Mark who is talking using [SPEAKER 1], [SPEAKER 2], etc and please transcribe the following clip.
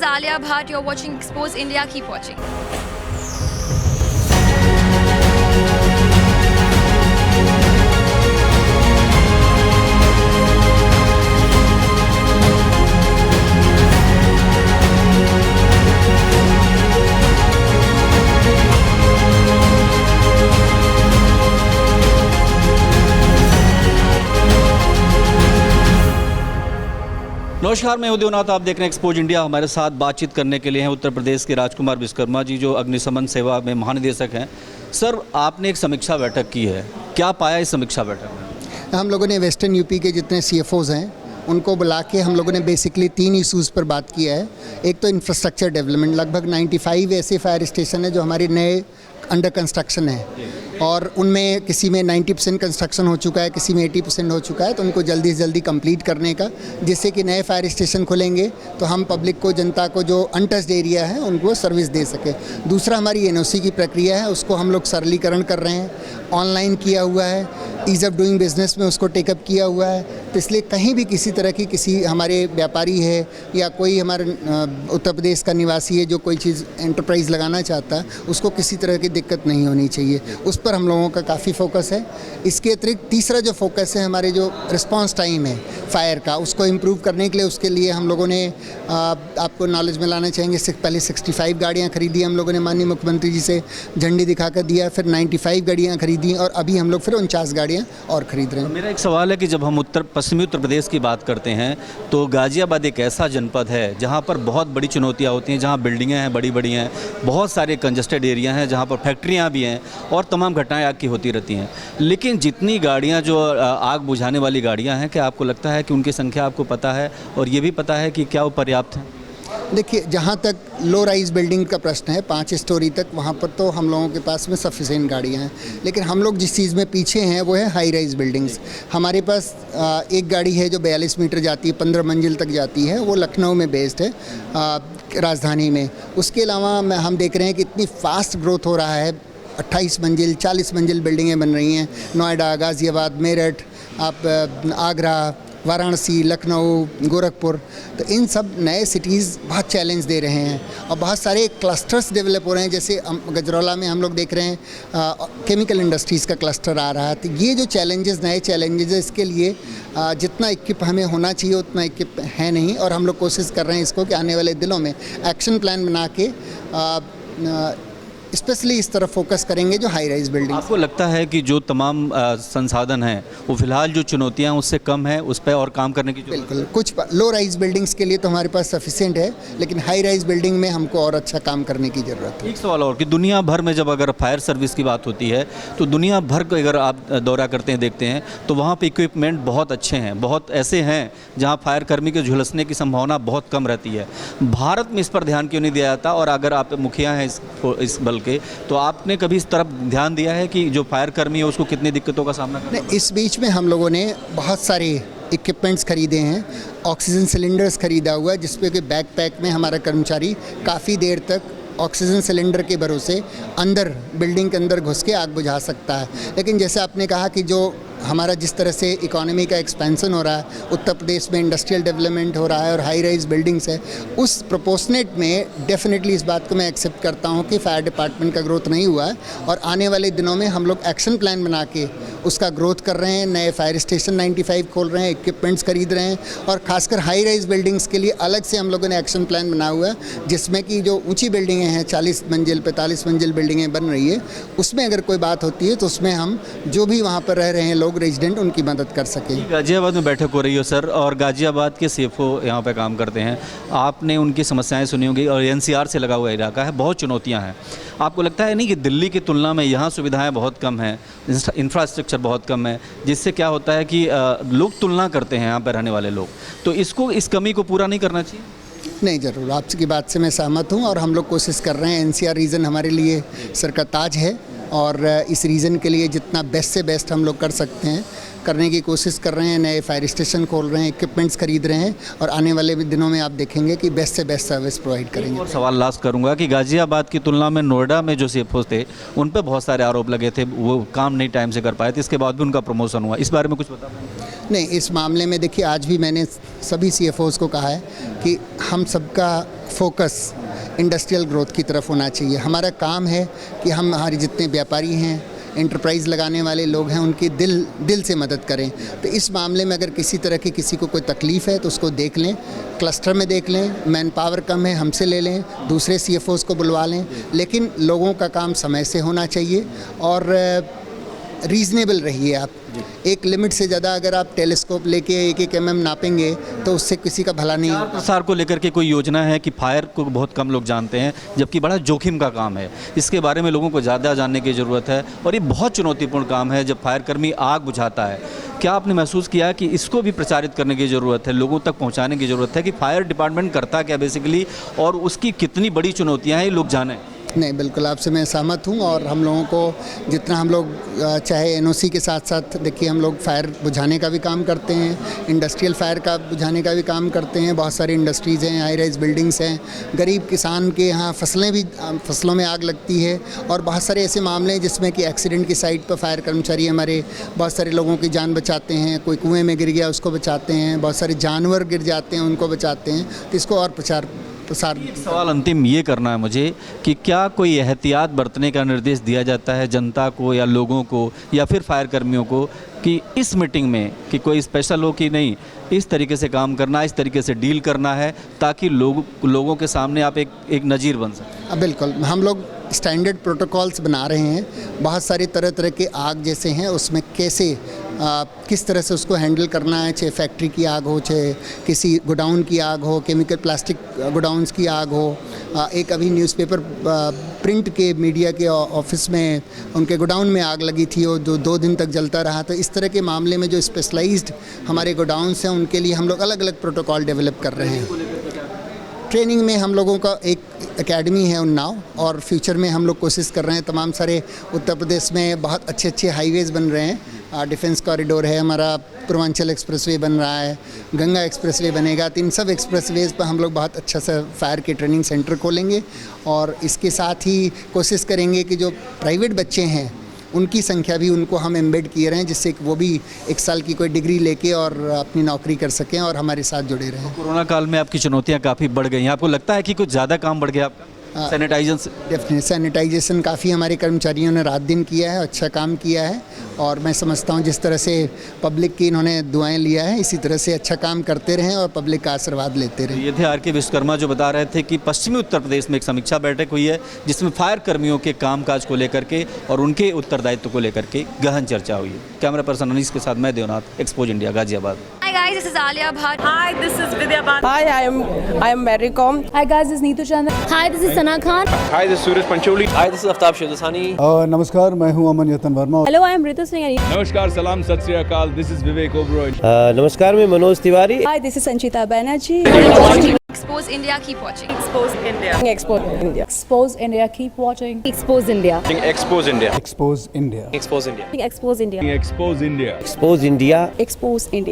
[SPEAKER 1] is Alia Bhatt. You're watching Expose India. Keep watching.
[SPEAKER 2] नमस्कार, मैं उदयनाथ, आप देख रहे हैं एक्सपोज इंडिया। हमारे साथ बातचीत करने के लिए हैं उत्तर प्रदेश के राजकुमार विश्वकर्मा जी, जो अग्निशमन सेवा में महानिदेशक हैं। सर, आपने एक समीक्षा बैठक की है, क्या पाया इस समीक्षा बैठक में?
[SPEAKER 3] हम लोगों ने वेस्टर्न यूपी के जितने CFOs हैं उनको बुला के हम लोगों ने बेसिकली 3 इश्यूज़ पर बात किया है। एक तो इंफ्रास्ट्रक्चर डेवलपमेंट, लगभग 95 ऐसे फायर स्टेशन है जो हमारे नए अंडर कंस्ट्रक्शन है और उनमें किसी में 90% कंस्ट्रक्शन हो चुका है, किसी में 80% हो चुका है, तो उनको जल्दी से जल्दी कंप्लीट करने का, जिससे कि नए फायर स्टेशन खुलेंगे तो हम पब्लिक को, जनता को जो अनटच्ड एरिया है उनको सर्विस दे सके। दूसरा, हमारी NOC की प्रक्रिया है, उसको हम लोग सरलीकरण कर रहे हैं, ऑनलाइन किया हुआ है, ईज़ ऑफ डूइंग बिजनेस में उसको टेकअप किया हुआ है। तो इसलिए कहीं भी किसी तरह की किसी हमारे व्यापारी है या कोई हमारे उत्तर प्रदेश का निवासी है जो कोई चीज़ एंटरप्राइज़ लगाना चाहता है, उसको किसी तरह की दिक्कत नहीं होनी चाहिए। उस पर हम लोगों का काफ़ी फोकस है। इसके अतिरिक्त तीसरा जो फोकस है, हमारे जो रिस्पांस टाइम है फायर का, उसको इम्प्रूव करने के लिए, उसके लिए हम लोगों ने आपको नॉलेज में लाना चाहेंगे, पहले 65 गाड़ियाँ खरीदी हम लोगों ने, माननीय मुख्यमंत्री जी से झंडी दिखाकर दिया, फिर 95 गाड़ियाँ खरीदी और अभी हम लोग फिर 49 गाड़ियाँ और खरीद रहे हैं।
[SPEAKER 2] मेरा एक सवाल है कि जब हम पश्चिमी उत्तर प्रदेश की बात करते हैं तो गाज़ियाबाद एक ऐसा जनपद है जहाँ पर बहुत बड़ी चुनौतियाँ होती हैं, जहाँ बिल्डिंगें हैं, बड़ी बड़ी हैं, बहुत सारे कंजस्टेड एरिया हैं, जहाँ पर फैक्ट्रियाँ भी हैं और तमाम घटनाएं आग की होती रहती हैं। लेकिन जितनी गाड़ियाँ जो आग बुझाने वाली गाड़ियाँ हैं, क्या आपको लगता है कि उनकी संख्या आपको पता है और ये भी पता है कि क्या वो पर्याप्त है?
[SPEAKER 3] देखिए, जहाँ तक लो राइज बिल्डिंग का प्रश्न है 5 स्टोरी तक, वहाँ पर तो हम लोगों के पास में सफिशिएंट गाड़ियाँ हैं। लेकिन हम लोग जिस चीज़ में पीछे हैं वो है हाई राइज बिल्डिंग्स। हमारे पास एक गाड़ी है जो 42 मीटर जाती है, 15 मंजिल तक जाती है, वो लखनऊ में बेस्ड है, राजधानी में। उसके अलावा हम देख रहे हैं कि इतनी फास्ट ग्रोथ हो रहा है, 28 मंजिल 40 मंजिल बिल्डिंगें बन रही हैं, नोएडा, गाज़ियाबाद, मेरठ, आप आगरा, वाराणसी, लखनऊ, गोरखपुर। तो इन सब नए सिटीज़ बहुत चैलेंज दे रहे हैं और बहुत सारे क्लस्टर्स डेवलप हो रहे हैं। जैसे गजरौला में हम लोग देख रहे हैं केमिकल इंडस्ट्रीज़ का क्लस्टर आ रहा है। तो ये जो चैलेंजेस, नए चैलेंजेस, इसके लिए जितना इक्विप हमें होना चाहिए उतना इक्विप है नहीं, और हम लोग कोशिश कर रहे हैं इसको कि आने वाले दिनों में एक्शन प्लान बना के स्पेशली इस तरफ फोकस करेंगे जो हाई राइज बिल्डिंग।
[SPEAKER 2] आपको लगता है कि जो तमाम संसाधन हैं वो फिलहाल जो चुनौतियां उससे कम है, उस पर और काम करने की जरूरत है?
[SPEAKER 3] बिल्कुल, कुछ लो राइज बिल्डिंग्स के लिए तो हमारे पास सफिशिएंट है, लेकिन हाई राइज बिल्डिंग में हमको और अच्छा काम करने की ज़रूरत है।
[SPEAKER 2] एक सवाल और कि दुनिया भर में जब अगर फायर सर्विस की बात होती है तो दुनिया भर को अगर आप दौरा करते हैं, देखते हैं, तो वहाँ पर इक्विपमेंट बहुत अच्छे हैं, बहुत ऐसे हैं जहाँ फायर कर्मी के झुलसने की संभावना बहुत कम रहती है। भारत में इस पर ध्यान क्यों नहीं दिया जाता? और अगर आप मुखिया हैं इस बल के, तो आपने कभी इस तरफ ध्यान दिया है कि जो फायर कर्मी है उसको कितनी दिक्कतों का सामना करना?
[SPEAKER 3] इस बीच में हम लोगों ने बहुत सारे इक्विपमेंट्स खरीदे हैं, ऑक्सीजन सिलेंडर्स खरीदा हुआ है, जिसपे कि बैकपैक में हमारा कर्मचारी काफ़ी देर तक ऑक्सीजन सिलेंडर के भरोसे अंदर बिल्डिंग के अंदर घुस के आग बुझा सकता है। लेकिन जैसे आपने कहा कि जो हमारा जिस तरह से इकोनॉमी का एक्सपेंशन हो रहा है, उत्तर प्रदेश में इंडस्ट्रियल डेवलपमेंट हो रहा है और हाई राइज बिल्डिंग्स है, उस प्रोपोर्शनेट में डेफिनेटली इस बात को मैं एक्सेप्ट करता हूं कि फायर डिपार्टमेंट का ग्रोथ नहीं हुआ है। और आने वाले दिनों में हम लोग एक्शन प्लान बना के उसका ग्रोथ कर रहे हैं, नए फायर स्टेशन 95 खोल रहे हैं, इक्विपमेंट्स खरीद रहे हैं, और खासकर हाई राइज बिल्डिंग्स के लिए अलग से हम लोगों ने एक्शन प्लान बना हुआ है, जिसमें कि जो ऊँची बिल्डिंगें हैं, 40 मंजिल 45 मंजिल बिल्डिंगें बन रही है, उसमें अगर कोई बात होती है तो उसमें हम जो भी वहाँ पर रह रहे हैं लोग रेजिडेंट, उनकी मदद कर सकें।
[SPEAKER 2] गाज़ियाबाद में बैठक हो रही हो सर, और गाज़ियाबाद के CFO यहाँ पे काम करते हैं, आपने उनकी समस्याएं सुनी होंगी, और NCR से लगा हुआ इलाका है, बहुत चुनौतियाँ हैं। आपको लगता है नहीं कि दिल्ली की तुलना में यहाँ सुविधाएं बहुत कम हैं, इंफ्रास्ट्रक्चर बहुत कम है, जिससे क्या होता है कि लोग तुलना करते हैं यहाँ पर रहने वाले लोग, तो इस कमी को पूरा नहीं करना चाहिए?
[SPEAKER 3] नहीं, ज़रूर, आपकी बात से मैं सहमत हूँ और हम लोग कोशिश कर रहे हैं। NCR रीजन हमारे लिए सर का ताज है और इस रीजन के लिए जितना बेस्ट से बेस्ट हम लोग कर सकते हैं करने की कोशिश कर रहे हैं। नए फायर स्टेशन खोल रहे हैं, इक्विपमेंट्स खरीद रहे हैं, और आने वाले दिनों में आप देखेंगे कि बेस्ट से बेस्ट सर्विस प्रोवाइड करेंगे।
[SPEAKER 2] और सवाल लास्ट करूंगा कि गाज़ियाबाद की तुलना में नोएडा में जो CFOs थे उन पर बहुत सारे आरोप लगे थे, वो काम नहीं टाइम से कर पाए थे, इसके बाद भी उनका प्रमोशन हुआ, इस बारे में कुछ बता पाएंगे?
[SPEAKER 3] नहीं, इस मामले में देखिए, आज भी मैंने सभी CFOs को कहा है कि हम सबका फोकस इंडस्ट्रियल ग्रोथ की तरफ होना चाहिए। हमारा काम है कि हम हमारे जितने व्यापारी हैं, एंटरप्राइज़ लगाने वाले लोग हैं, उनकी दिल से मदद करें। तो इस मामले में अगर किसी तरह की किसी को कोई तकलीफ़ है तो उसको देख लें, क्लस्टर में देख लें, मैन पावर कम है हमसे ले लें, दूसरे CFOs को बुलवा लें, लेकिन लोगों का काम समय से होना चाहिए और रीज़नेबल रहिए आप। एक लिमिट से ज़्यादा अगर आप टेलीस्कोप लेके 1-1 mm नापेंगे तो उससे किसी का भला नहीं होगा।
[SPEAKER 2] प्रसार को लेकर के कोई योजना है कि फायर को बहुत कम लोग जानते हैं, जबकि बड़ा जोखिम का काम है, इसके बारे में लोगों को ज़्यादा जानने की ज़रूरत है और ये बहुत चुनौतीपूर्ण काम है जब फायर कर्मी आग बुझाता है। क्या आपने महसूस किया है कि इसको भी प्रचारित करने की ज़रूरत है, लोगों तक पहुँचाने की ज़रूरत है कि फायर डिपार्टमेंट करता क्या बेसिकली और उसकी कितनी बड़ी चुनौतियाँ हैं, ये लोग जानें?
[SPEAKER 3] नहीं, बिल्कुल आपसे मैं सहमत हूँ और हम लोगों को जितना हम लोग चाहे NOC के साथ साथ देखिए हम लोग फायर बुझाने का भी काम करते हैं, इंडस्ट्रियल फायर का बुझाने का भी काम करते हैं। बहुत सारी इंडस्ट्रीज़ हैं, हाई राइज बिल्डिंग्स हैं, गरीब किसान के यहाँ फसलों में आग लगती है और बहुत सारे ऐसे मामले हैं जिसमें कि एक्सीडेंट की साइट पर फायर कर्मचारी हमारे बहुत सारे लोगों की जान बचाते हैं। कोई कुएँ में गिर गया उसको बचाते हैं, बहुत सारे जानवर गिर जाते हैं उनको बचाते हैं। तो इसको और प्रसार
[SPEAKER 2] एक सवाल अंतिम ये करना है मुझे कि क्या कोई एहतियात बरतने का निर्देश दिया जाता है जनता को या लोगों को या फिर फायर कर्मियों को कि इस मीटिंग में कि कोई स्पेशल हो कि नहीं, इस तरीके से काम करना, इस तरीके से डील करना है ताकि लोगों के सामने आप एक नज़ीर बन सकें?
[SPEAKER 3] बिल्कुल, हम लोग स्टैंडर्ड प्रोटोकॉल्स बना रहे हैं। बहुत सारी तरह के आग जैसे हैं उसमें कैसे किस तरह से उसको हैंडल करना है, चाहे फैक्ट्री की आग हो, चाहे किसी गोडाउन की आग हो, केमिकल प्लास्टिक गोडाउन्स की आग हो। एक अभी न्यूज़पेपर प्रिंट के मीडिया के ऑफिस में उनके गोडाउन में आग लगी थी और जो 2 दिन तक जलता रहा। तो इस तरह के मामले में जो स्पेशलाइज्ड हमारे गोडाउन्स हैं उनके लिए हम लोग अलग अलग प्रोटोकॉल डेवलप कर रहे हैं। ट्रेनिंग में हम लोगों का एक एकेडमी है उन्नाव और फ्यूचर में हम लोग कोशिश कर रहे हैं। तमाम सारे उत्तर प्रदेश में बहुत अच्छे हाईवेज़ बन रहे हैं। डिफेंस कॉरिडोर है हमारा, पूर्वांचल एक्सप्रेसवे बन रहा है, गंगा एक्सप्रेसवे बनेगा। तो इन सब एक्सप्रेसवेज़ पर हम लोग बहुत अच्छा सा फायर के ट्रेनिंग सेंटर खोलेंगे और इसके साथ ही कोशिश करेंगे कि जो प्राइवेट बच्चे हैं उनकी संख्या भी उनको हम एम्बेड किए रहें, जिससे कि वो भी 1 साल की कोई डिग्री लेके और अपनी नौकरी कर सकें और हमारे साथ जुड़े रहें।
[SPEAKER 2] कोरोना काल में आपकी चुनौतियाँ काफ़ी बढ़ गई हैं, आपको लगता है कि कुछ ज़्यादा काम बढ़ गया आपका?
[SPEAKER 3] सैनिटाइजेशन काफ़ी हमारे कर्मचारियों ने रात दिन किया है, अच्छा काम किया है और मैं समझता हूँ जिस तरह से पब्लिक की इन्होंने दुआएं लिया है इसी तरह से अच्छा काम करते रहें और पब्लिक का आशीर्वाद लेते रहें।
[SPEAKER 2] ये थे आर के विश्वकर्मा जो बता रहे थे कि पश्चिमी उत्तर प्रदेश में एक समीक्षा बैठक हुई है जिसमें फायर कर्मियों के कामकाज को लेकर के और उनके उत्तरदायित्व को लेकर के गहन चर्चा हुई है। कैमरा पर्सन अनीस के साथ मैं Devnath, Expose India, Ghaziabad.
[SPEAKER 1] Hi guys, this is Alia Bhatt.
[SPEAKER 4] Hi, this is Vidya Bhatt. Hi, I am Mary Com.
[SPEAKER 5] Hi guys, this is Neetu Chandra. Hi, this is Sana Khan.
[SPEAKER 6] Hi, this is Suraj Pancholi.
[SPEAKER 7] Hi, this is Aftab Shivdasani.
[SPEAKER 8] नमस्कार, मैं हूं अमन यतन Verma.
[SPEAKER 5] Hello, I am Ritu Singh.
[SPEAKER 6] नमस्कार, सलाम, सत श्री अकाल। This is Vivek Oberoi.
[SPEAKER 7] नमस्कार, मैं Manoj Tiwari.
[SPEAKER 5] Hi, this is Sanchita Banerjee.
[SPEAKER 1] Expose India, keep watching.
[SPEAKER 4] Expose India.
[SPEAKER 5] Expose India. Expose India. Keep watching. Expose India.
[SPEAKER 6] Expose India.
[SPEAKER 8] Expose India.
[SPEAKER 7] Expose India.
[SPEAKER 5] Expose India.
[SPEAKER 6] Expose India.
[SPEAKER 7] Expose India.
[SPEAKER 5] Expose India.